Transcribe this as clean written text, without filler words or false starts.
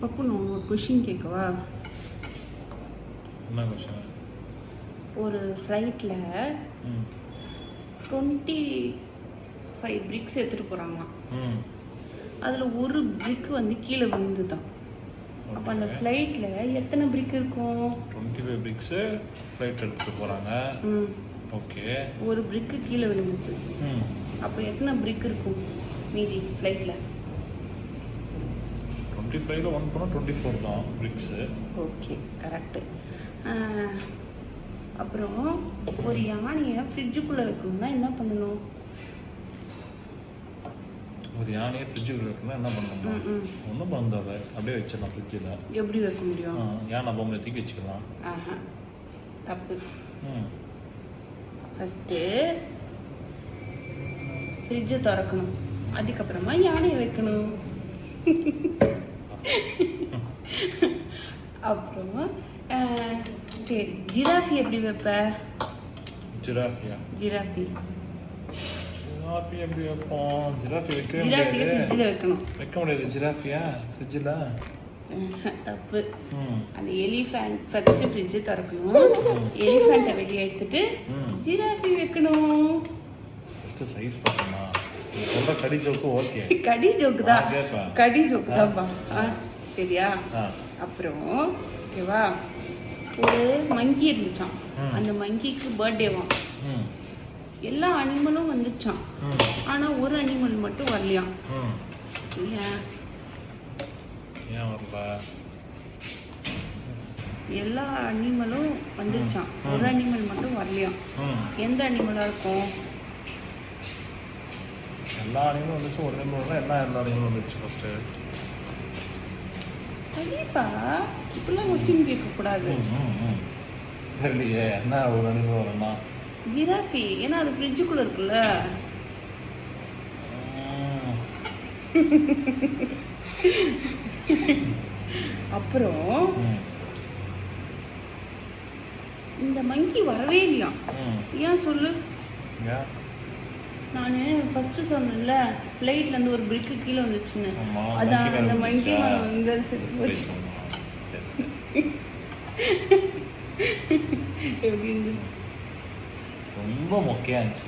பப்பு நான் ஒரு கொஷின் கேட்கவா? என்ன கொஷின்? ஒரு ஃப்ளைட்டில் 25 பிரிக்ஸ் எடுத்துகிட்டு போகிறாங்களாம். அதில் ஒரு பிரிக் வந்து கீழே விழுந்துதான். அப்போ அந்த ஃப்ளைட்டில் எத்தனை பிரிக் இருக்கும்? 25 பிரிக்ஸு ஃப்ளைட் எடுத்துகிட்டு போகிறாங்க. ஓகே. ஒரு பிரிக்கு கீழே விழுந்துச்சு. அப்போ எத்தனை பிரிக் இருக்கும் மீதி ஃப்ளைட்டில்? 25ல 1 பண்ணால் 24 தான் பிரிக்ஸு. Okay, correct. அப்புறம் ஒரு யானையை ஃப்ரிட்ஜுக்குள்ளே வைக்கணும்னா என்ன பண்ணணும்? ஒரு யானையை ஃப்ரிட்ஜுக்குள்ளே வைக்கணும்னா என்ன பண்ணணும்? ஒன்றும் பண்ணாத, அப்படியே வச்சிடலாம் ஃப்ரிட்ஜில். எப்படி வைக்க முடியும்? யானை பொம்மை தூக்கி வச்சுக்கலாம். தப்பு. ஃபஸ்ட்டு ஃப்ரிட்ஜை திறக்கணும், அதுக்கப்புறமா யானையை வைக்கணும். அப்புறம் சரி, ஜிராஃபி எப்படி வைப்ப? ஜிராஃபியா? ஜிராஃபி எப்படி வைப்போம்? ஜிராஃபி ஃப்ரிட்ஜில் வைக்கணும். வைக்க முடியாது ஜிராஃபியா ஃப்ரிட்ஜில்? தப்பு. அந்த எலிஃபேண்ட் ஃபர்ஸ்ட் ஃப்ரிட்ஜ் திறக்கணும், எலிஃபேண்ட்டை வெளியே எடுத்துட்டு ஜிராஃபி வைக்கணும். ஃபர்ஸ்ட் சைஸ் பார்க்கணுமா? சொல்ற கடி ஜோக்கு ஓகே. கடி ஜோக்கு தான், கடி ஜோக்கு தான்ப்பா. சரியா? அப்புறம் ஓகேவா, ஒரு மங்கி இருந்துச்சான். அந்த மங்கிக்கு பர்த்டேவான். எல்லா அனிமலும் வந்துச்சான், ஆனா ஒரு அனிமல் மட்டும் வரலையாம். ஏன் வரல? எல்லா அனிமலும் வந்துச்சான், ஒரு அனிமல் மட்டும் வரலையாம். எந்த அனிமலா இருக்கும்? எல்லா அனிமலும் வந்துச்சு, ஒரு அனிமல் வரல. எல்லா அனிமலும் வந்துச்சு ஃபர்ஸ்ட். கண்டிப்பா இப்பெல்லாம் கொஸ்டின் கேட்கக்கூடாது. தெரியலையே, என்ன ஒரு அனிமல் வரணுமா? ஜிராஃபி, ஏன்னா அது ஃப்ரிட்ஜுக்குள்ள இருக்குல்ல. அப்புறம் இந்த மங்கி வரவே இல்லையா? ஏன் சொல்லு? நான் ஃபர்ஸ்ட் சொன்னேன்ல, ஃப்ளைட்ல இருந்து ஒரு பிரிக்கு கீழே வந்துச்சுன்னு. அதான் அந்த மங்கி வந்து ரொம்ப மொக்கையா இருந்துச்சு.